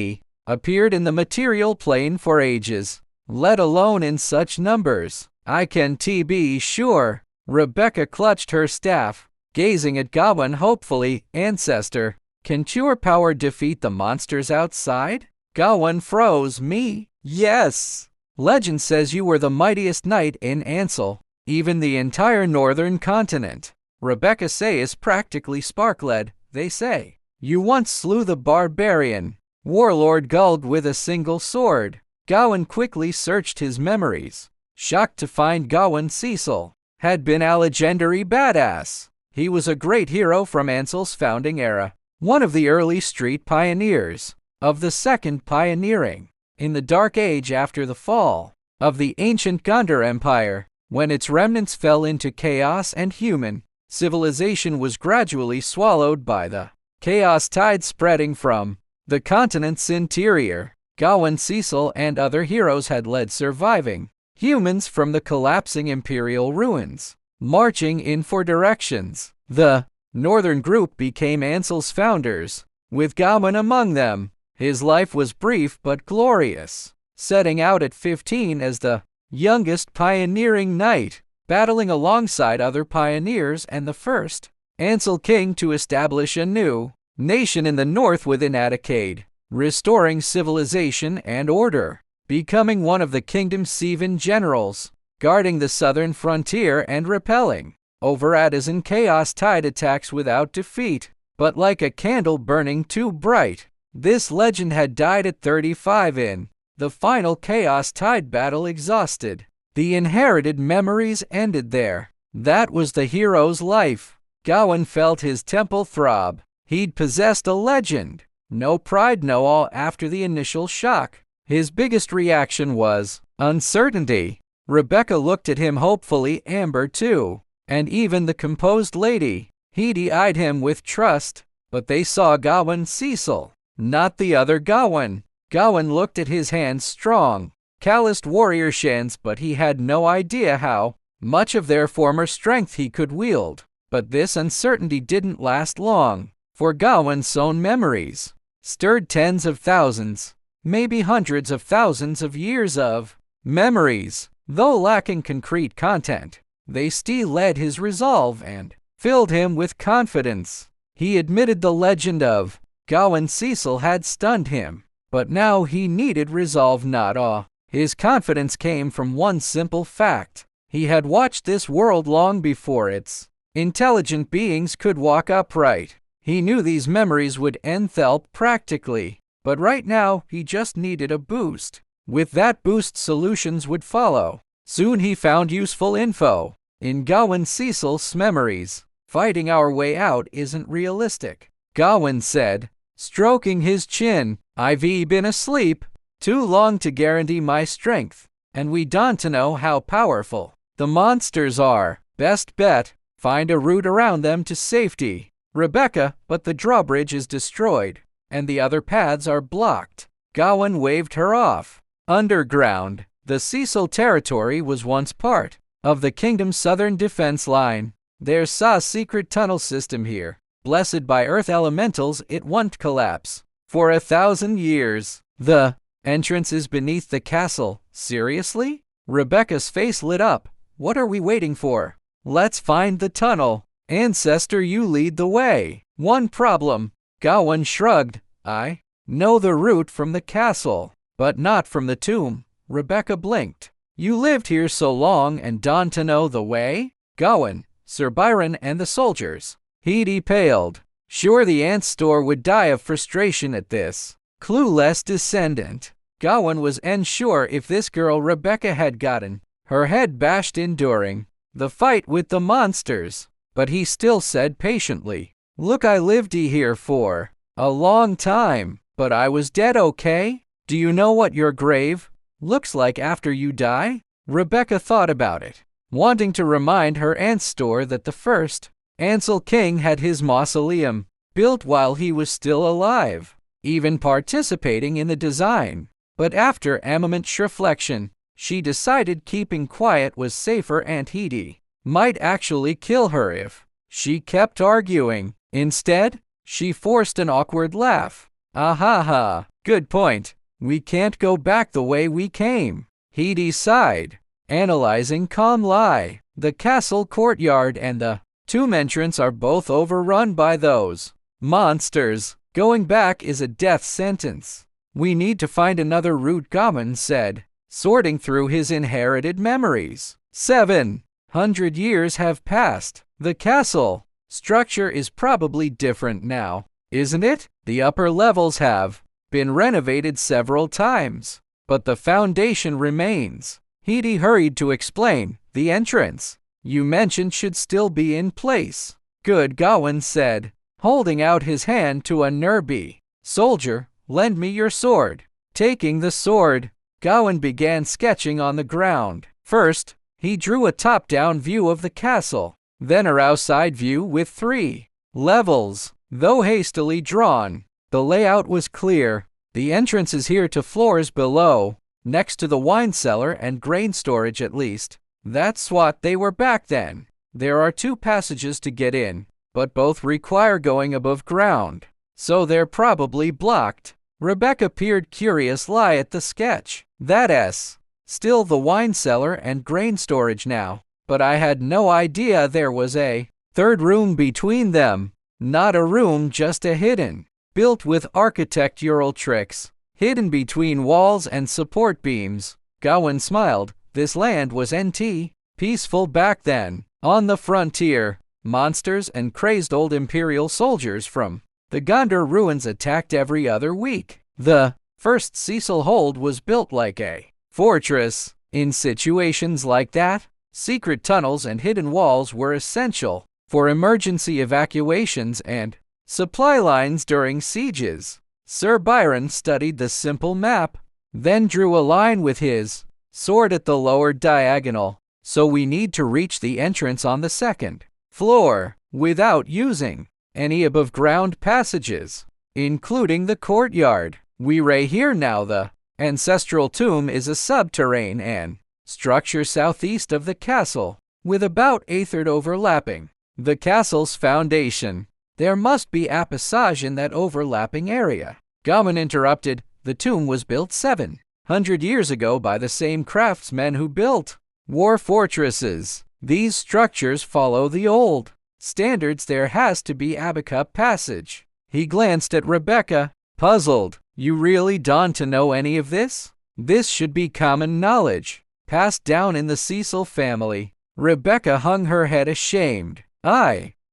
appeared in the material plane for ages, let alone in such numbers. I can be sure. Rebecca clutched her staff, gazing at Gawain hopefully. Ancestor, can your power defeat the monsters outside? Gawain froze. Me? Yes. Legend says you were the mightiest knight in Ansel, even the entire northern continent. Rebecca says practically sparkled, they say. You once slew the barbarian warlord Guld with a single sword. Gawain quickly searched his memories, shocked to find Gawain Cecil had been a legendary badass. He was a great hero from Ansel's founding era, one of the early street pioneers of the Second Pioneering, in the Dark Age after the fall of the ancient Gondor Empire, when its remnants fell into chaos and human civilization was gradually swallowed by the chaos tide spreading from the continent's interior. Gawain, Cecil, and other heroes had led surviving humans from the collapsing imperial ruins, marching in four directions. The northern group became Ansel's founders, with Gawain among them. His life was brief but glorious, setting out at 15 as the youngest pioneering knight, battling alongside other pioneers and the first Ansel king to establish a new nation in the north within a decade, restoring civilization and order, becoming one of the kingdom's 7 generals, guarding the southern frontier and repelling over a dozen chaos tide attacks without defeat, but like a candle burning too bright. This legend had died at 35 in the final chaos tide battle. Exhausted, the inherited memories ended there. That was the hero's life. Gawain felt his temple throb. He'd possessed a legend. No pride, no awe after the initial shock. His biggest reaction was uncertainty. Rebecca looked at him hopefully, Amber too, and even the composed lady. Hedy eyed him with trust, but they saw Gawain Cecil, not the other Gawain. Gawain looked at his hands, strong, calloused warrior hands, but he had no idea how much of their former strength he could wield. But this uncertainty didn't last long, for Gawain's own memories stirred tens of thousands, maybe hundreds of thousands of years of memories. Though lacking concrete content, they still led his resolve and filled him with confidence. He admitted the legend of Gawain Cecil had stunned him, but now he needed resolve, not awe. His confidence came from one simple fact. He had watched this world long before its intelligent beings could walk upright. He knew these memories would end Thelp practically, but right now he just needed a boost. With that boost, solutions would follow. Soon he found useful info in Gawain Cecil's memories. Fighting our way out isn't realistic, Gawain said, stroking his chin. I've been asleep too long to guarantee my strength, and we don't know how powerful the monsters are. Best bet, find a route around them to safety. Rebecca, but the drawbridge is destroyed, and the other paths are blocked. Gawain waved her off. Underground. The Cecil territory was once part of the kingdom's southern defense line. There's a secret tunnel system here. Blessed by earth elementals, it won't collapse for 1,000 years. The entrance is beneath the castle. Seriously? Rebecca's face lit up. What are we waiting for? Let's find the tunnel. Ancestor, you lead the way. One problem. Gawain shrugged. I know the route from the castle, but not from the tomb. Rebecca blinked. You lived here so long and don't know the way? Gawain, Sir Byron, and the soldiers. Hedy paled. Sure, the ant store would die of frustration at this clueless descendant. Gawain was unsure if this girl Rebecca had gotten her head bashed in during the fight with the monsters, but he still said patiently, "Look, I lived here for a long time, but I was dead, okay? Do you know what your grave looks like after you die?" Rebecca thought about it, wanting to remind her aunt Store that the first Ansel King had his mausoleum built while he was still alive, even participating in the design. But after a moment's reflection, she decided keeping quiet was safer and Heidi might actually kill her if she kept arguing. Instead, she forced an awkward laugh. "Ah ha ha, good point. We can't go back the way we came." Heidi sighed, analyzing calmly. The castle courtyard and the tomb entrance are both overrun by those monsters. Going back is a death sentence. We need to find another route, Gawain said, sorting through his inherited memories. 700 years have passed. The castle structure is probably different now, isn't it? The upper levels have been renovated several times, but the foundation remains. Heidi hurried to explain. The entrance you mentioned should still be in place. Good, Gawain said, holding out his hand to a nearby soldier. "Lend me your sword." Taking the sword, Gawain began sketching on the ground. First, he drew a top-down view of the castle, then a outside view with 3 levels. Though hastily drawn, the layout was clear. The entrance is here to floors below, next to the wine cellar and grain storage at least. That's what they were back then. There are 2 passages to get in, but both require going above ground, so they're probably blocked. Rebecca peered curiously at the sketch. That's still the wine cellar and grain storage now, but I had no idea there was a 3rd room between them. Not a room, just a hidden, built with architectural tricks, hidden between walls and support beams. Gawain smiled. This land was peaceful back then. On the frontier, monsters and crazed old imperial soldiers from the Gondor ruins attacked every other week. The first Cecil hold was built like a fortress. In situations like that, secret tunnels and hidden walls were essential for emergency evacuations and supply lines during sieges. Sir Byron studied the simple map, then drew a line with his sword at the lower diagonal. So we need to reach the entrance on the 2nd floor without using any above-ground passages, including the courtyard. We're here now. The ancestral tomb is a subterranean structure southeast of the castle, with about a third overlapping the castle's foundation. There must be a passage in that overlapping area. Gawain interrupted. The tomb was built 700 years ago by the same craftsmen who built war fortresses. These structures follow the old standards. There has to be a backup passage. He glanced at Rebecca, puzzled. You really don't know any of this? This should be common knowledge, passed down in the Cecil family. Rebecca hung her head ashamed.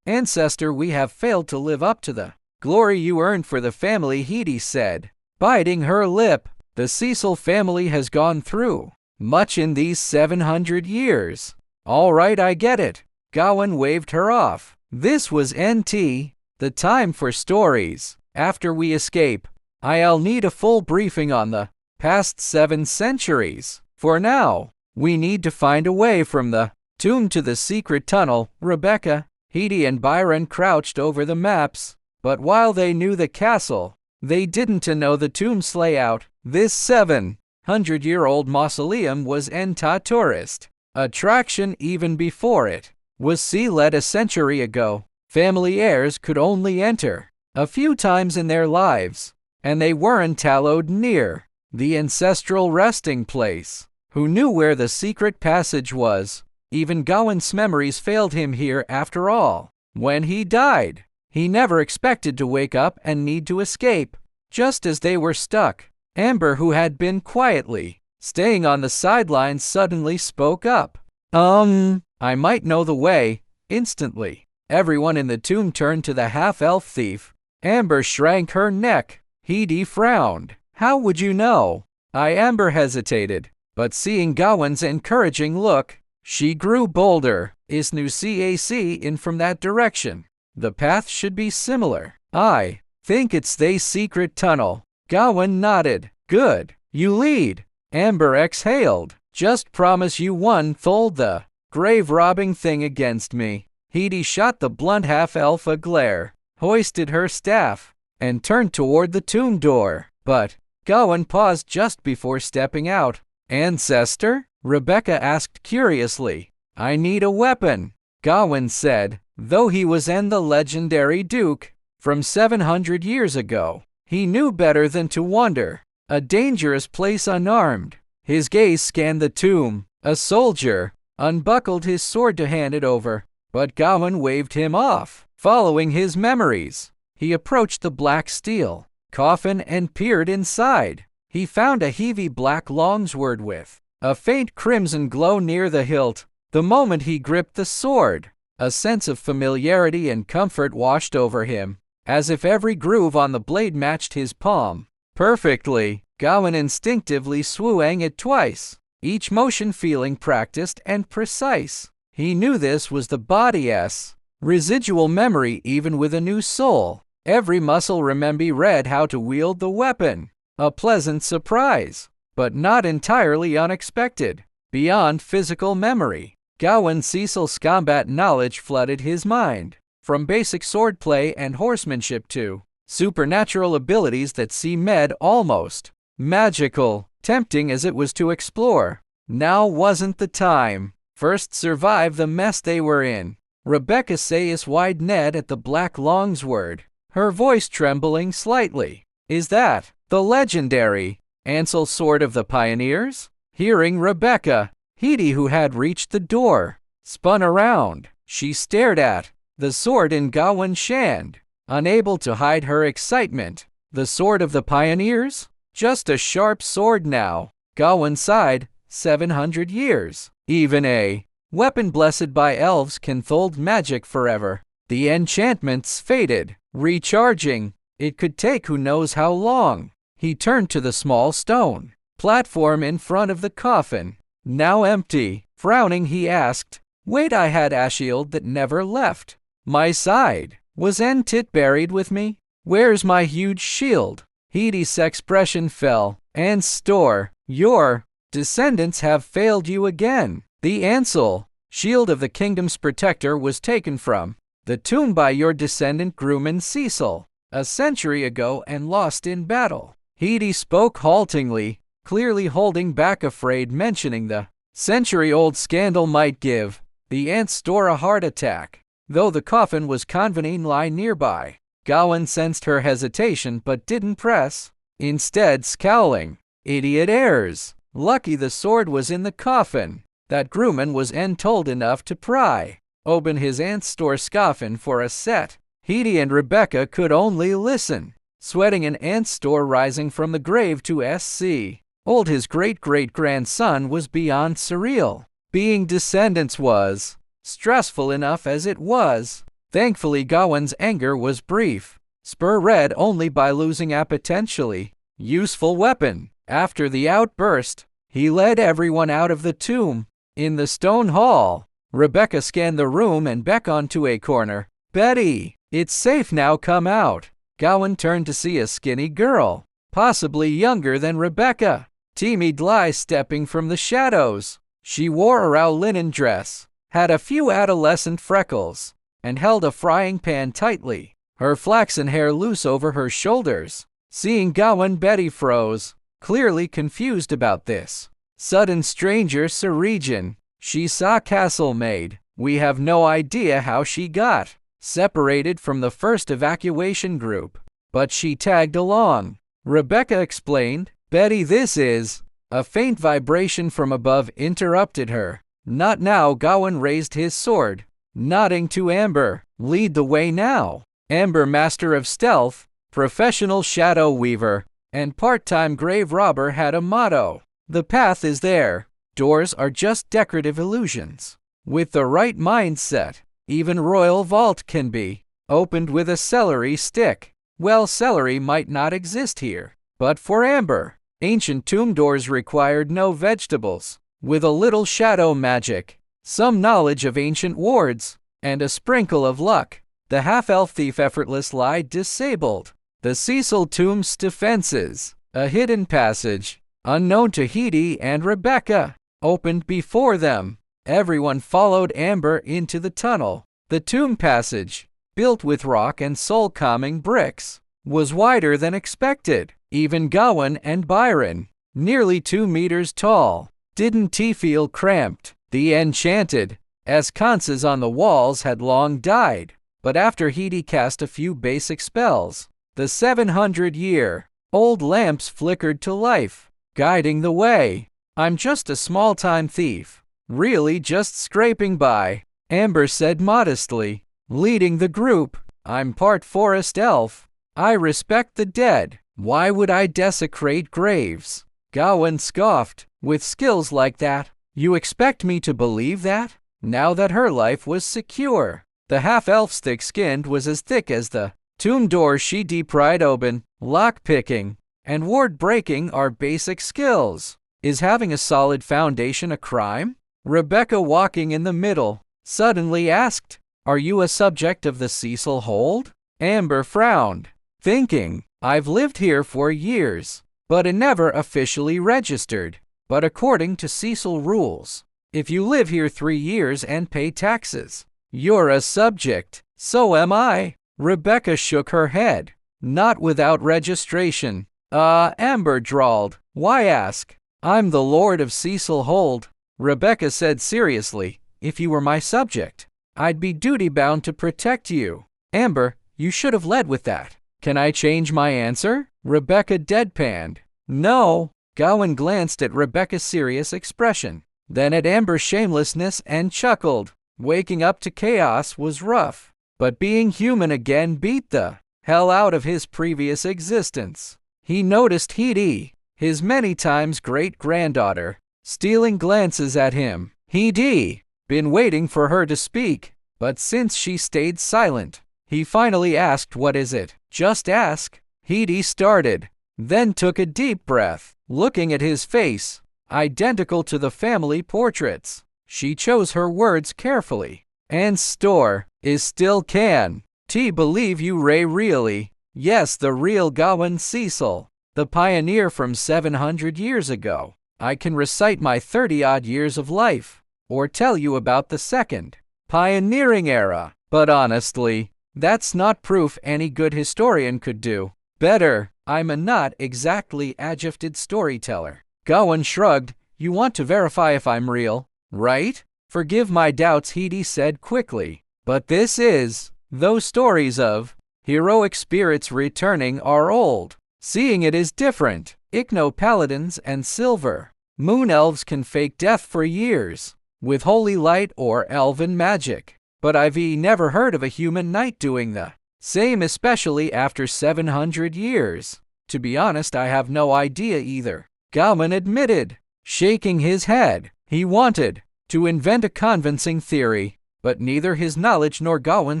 Ancestor, we have failed to live up to the glory you earned for the family, Heidi said, biting her lip. The Cecil family has gone through much in these 700 years. All right, I get it. Gawain waved her off. This was the time for stories. After we escape, I'll need a full briefing on the past 7 centuries. For now, we need to find a way from the tomb to the secret tunnel. Rebecca, Heidi, and Byron crouched over the maps, but while they knew the castle, they didn't know the tomb's layout. This 700-year-old mausoleum was a tourist attraction even before it was sealed a century ago. Family heirs could only enter a few times in their lives, and they weren't allowed near the ancestral resting place. Who knew where the secret passage was? Even Gawain's memories failed him here after all. When he died, he never expected to wake up and need to escape, just as they were stuck. Amber, who had been quietly staying on the sidelines, suddenly spoke up. I might know the way. Instantly, everyone in the tomb turned to the half-elf thief. Amber shrank her neck. Heidi frowned. How would you know? Amber hesitated, but seeing Gawain's encouraging look, she grew bolder. Is new CAC in from that direction? The path should be similar. I think it's the secret tunnel. Gawain nodded. Good. You lead. Amber exhaled. Just promise you won't hold the grave-robbing thing against me. Hedy shot the blunt half-elf a glare, hoisted her staff, and turned toward the tomb door. But Gawain paused just before stepping out. Ancestor? Rebecca asked curiously. I need a weapon, Gawain said, though he was the legendary Duke from 700 years ago. He knew better than to wander a dangerous place unarmed. His gaze scanned the tomb. A soldier unbuckled his sword to hand it over, but Gawain waved him off. Following his memories, he approached the black steel coffin and peered inside. He found a heavy black longsword with a faint crimson glow near the hilt. The moment he gripped the sword, a sense of familiarity and comfort washed over him, as if every groove on the blade matched his palm perfectly. Gawain instinctively swung it twice, each motion feeling practiced and precise. He knew this was the body's residual memory even with a new soul. Every muscle read how to wield the weapon. A pleasant surprise, but not entirely unexpected. Beyond physical memory, Gawain Cecil's combat knowledge flooded his mind. From basic swordplay and horsemanship to supernatural abilities that seemed almost magical. Tempting as it was to explore, now wasn't the time. First survive the mess they were in. Rebecca Sayus wide-eyed at the black longsword, her voice trembling slightly. Is that the legendary Ansel sword of the pioneers? Hearing Rebecca, Hedy, who had reached the door, spun around. She stared at the sword in Gawain's hand, unable to hide her excitement. The sword of the pioneers? Just a sharp sword now. Gawain sighed. 700 years. Even a weapon blessed by elves can hold magic forever. The enchantments faded, recharging. It could take who knows how long. He turned to the small stone platform in front of the coffin, now empty. Frowning, he asked, Wait, I had a shield that never left my side. Was it buried with me? Where's my huge shield? Hedy's expression fell. And store, your descendants have failed you again. The Ansel shield of the kingdom's protector was taken from the tomb by your descendant Grumman Cecil a century ago and lost in battle. Hedy spoke haltingly, clearly holding back, afraid mentioning the century-old scandal might give the Anstor a heart attack. Though the coffin was conveniently nearby, Gawain sensed her hesitation but didn't press, instead scowling. Idiot heirs. Lucky the sword was in the coffin, that Grumman was told enough to pry open his Anstor's coffin for a set. Hedy and Rebecca could only listen, sweating. An Anstor rising from the grave to SC. Old his great-great-grandson was beyond surreal. Being descendants was stressful enough as it was. Thankfully, Gawain's anger was brief, spurred only by losing a potentially useful weapon. After the outburst, he led everyone out of the tomb. In the stone hall, Rebecca scanned the room and beckoned to a corner. Betty, it's safe now, come out. Gawain turned to see a skinny girl, possibly younger than Rebecca, timidly stepping from the shadows. She wore a linen dress, had a few adolescent freckles, and held a frying pan tightly, her flaxen hair loose over her shoulders. Seeing Gawain, Betty froze, clearly confused about this sudden stranger region. She saw castle maid. We have no idea how she got separated from the first evacuation group, but she tagged along. Rebecca explained. Betty, this is a faint vibration from above interrupted her. Not now. Gawain raised his sword, nodding to Amber. Lead the way now. Amber, master of stealth, professional shadow weaver, and part-time grave robber, had a motto. The path is there. Doors are just decorative illusions. With the right mindset, even royal vault can be opened with a celery stick. Well, celery might not exist here, but for Amber, Ancient tomb doors required no vegetables, with a little shadow magic, some knowledge of ancient wards, and a sprinkle of luck. The half-elf thief effortlessly disabled the Cecil tomb's defenses. A hidden passage, unknown to Hedy and Rebecca, opened before them. Everyone followed Amber into the tunnel. The tomb passage, built with rock and soul-calming bricks, was wider than expected. Even Gawain and Byron, nearly 2 meters tall, didn't feel cramped. The enchanted sconces on the walls had long died, but after Hedy cast a few basic spells, the 700-year-old lamps flickered to life, guiding the way. "I'm just a small-time thief, really just scraping by," Amber said modestly, leading the group. "I'm part forest elf. I respect the dead. Why would I desecrate graves?" Gawain scoffed. "With skills like that, you expect me to believe that?" Now that her life was secure, the half-elf's thick-skinned was as thick as the tomb door she pried open. Lock-picking and ward-breaking are basic skills. Is having a solid foundation a crime? Rebecca, walking in the middle, suddenly asked, "Are you a subject of the Cecil Hold?" Amber frowned, thinking, "I've lived here for years, but it never officially registered. But according to Cecil rules, if you live here 3 years and pay taxes, you're a subject." "So am I." Rebecca shook her head. "Not without registration." Amber drawled. "Why ask?" "I'm the Lord of Cecil Hold," Rebecca said seriously. "If you were my subject, I'd be duty-bound to protect you." "Amber, you should have led with that." "Can I change my answer?" Rebecca deadpanned. "No." Gawain glanced at Rebecca's serious expression, then at Amber's shamelessness and chuckled. Waking up to chaos was rough, but being human again beat the hell out of his previous existence. He noticed Hedy, his many times great-granddaughter, stealing glances at him. He'd been waiting for her to speak, but since she stayed silent, he finally asked, "What is it?" "Just ask." Hedy started, then took a deep breath, looking at his face, identical to the family portraits. She chose her words carefully. "And store is still can. Believe you Ray really?" "Yes, the real Gawain Cecil, the pioneer from 700 years ago. I can recite my 30-odd years of life, or tell you about the second pioneering era. But honestly, that's not proof any good historian could do better. I'm a not exactly a-gifted storyteller." Gawain shrugged. "You want to verify if I'm real, right?" "Forgive my doubts," Hedy said quickly, "but this is, those stories of heroic spirits returning are old. Seeing it is different. Ichno-paladins and silver moon elves can fake death for years, with holy light or elven magic. But I've never heard of a human knight doing the same, especially after 700 years. To be honest, I have no idea either," Gawain admitted, shaking his head. He wanted to invent a convincing theory, but neither his knowledge nor Gawain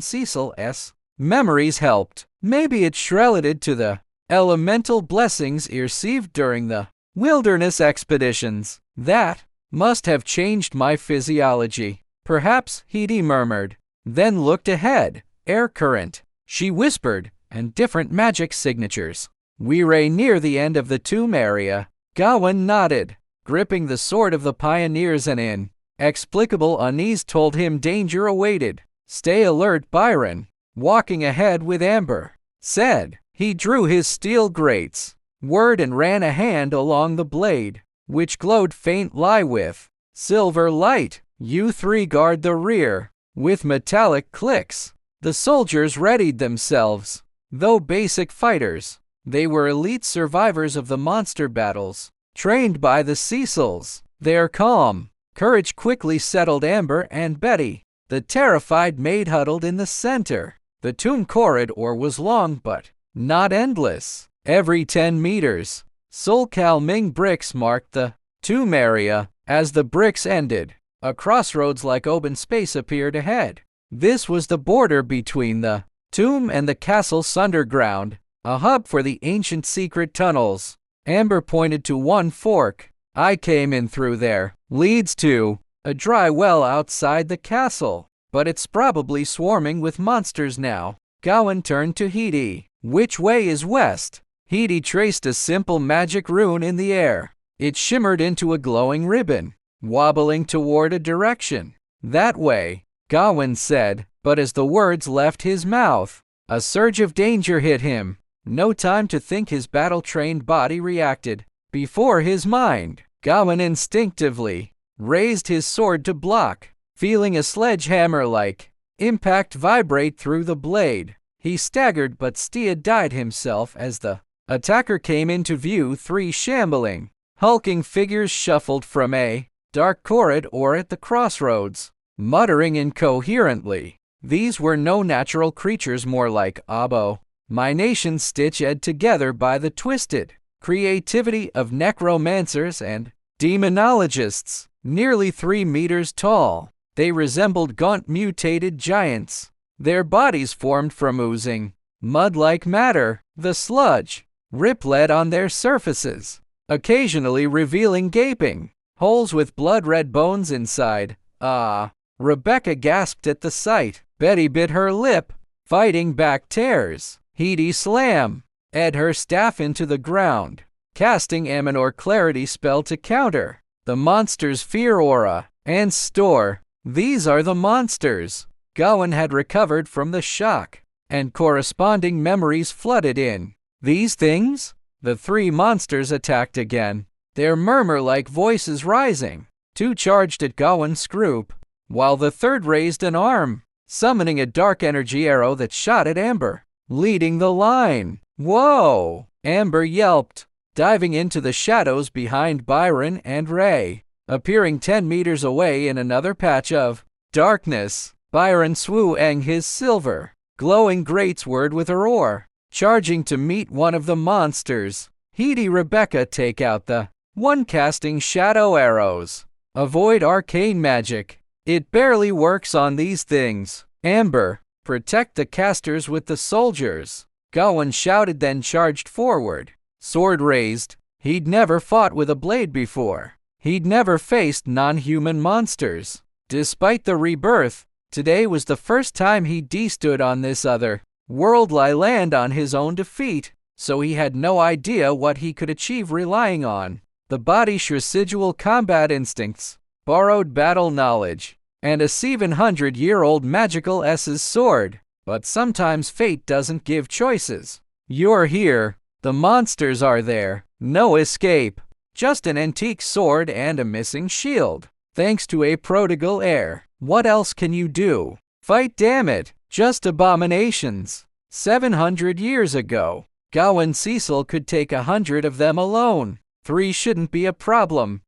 Cecil's memories helped. Maybe it's related to the elemental blessings received during the wilderness expeditions. That must have changed my physiology. Perhaps, Hedy murmured, then looked ahead. Air current, she whispered, and different magic signatures. "We ray near the end of the tomb area." Gawain nodded, gripping the sword of the pioneers, and inexplicable unease told him danger awaited. "Stay alert," Byron, walking ahead with Amber, said. He drew his steel grates word and ran a hand along the blade, which glowed faintly with silver light. "You three guard the rear." With metallic clicks, the soldiers readied themselves. Though basic fighters, they were elite survivors of the monster battles, trained by the Cecils. Their calm courage quickly settled Amber and Betty. The terrified maid huddled in the center. The tomb corridor was long but not endless. Every 10 meters, soul-calming bricks marked the tomb area. As the bricks ended, a crossroads-like open space appeared ahead. This was the border between the tomb and the castle's underground, a hub for the ancient secret tunnels. Amber pointed to one fork. I came in through there. Leads to a dry well outside the castle, but it's probably swarming with monsters now. Gawain turned to Hidi. Which way is west? Hidi traced a simple magic rune in the air. It shimmered into a glowing ribbon, wobbling toward a direction. That way, Gawain said, but as the words left his mouth, a surge of danger hit him. No time to think, his battle-trained body reacted. Before his mind, Gawain instinctively raised his sword to block, feeling a sledgehammer-like impact vibrate through the blade. He staggered but steadied himself as the attacker came into view. Three shambling, hulking figures shuffled from a dark corridor at the crossroads, muttering incoherently. These were no natural creatures, more like abominations stitched together by the twisted creativity of necromancers and demonologists. Nearly 3 meters tall, they resembled gaunt mutated giants. Their bodies formed from oozing, mud-like matter. The sludge rippled on their surfaces, occasionally revealing gaping holes with blood-red bones inside. Ah! Rebecca gasped at the sight. Betty bit her lip, fighting back tears. Hidi slammed her staff into the ground, casting Amanor Clarity spell to counter the monster's fear aura and store. These are the monsters. Gawain had recovered from the shock, and corresponding memories flooded in. These things? The three monsters attacked again, their murmur-like voices rising. Two charged at Gawain's group, while the third raised an arm, summoning a dark energy arrow that shot at Amber, leading the line. Whoa! Amber yelped, diving into the shadows behind Byron and Ray, appearing 10 meters away in another patch of darkness. Byron swung his silver, glowing greatsword with her oar, charging to meet one of the monsters. Hidi Rebecca take out the one casting shadow arrows. Avoid arcane magic. It barely works on these things. Amber, protect the casters with the soldiers. Gawain shouted, then charged forward, sword raised. He'd never fought with a blade before. He'd never faced non-human monsters. Despite the rebirth, today was the first time he stood on this other worldly land on his own defeat, so he had no idea what he could achieve relying on the body's residual combat instincts, borrowed battle knowledge, and a 700-year-old magical S's sword. But sometimes fate doesn't give choices. You're here, the monsters are there, no escape, just an antique sword and a missing shield. Thanks to a prodigal heir, what else can you do? Fight, damn it, just abominations. 700 years ago, Gawain Cecil could take 100 of them alone. 3 shouldn't be a problem.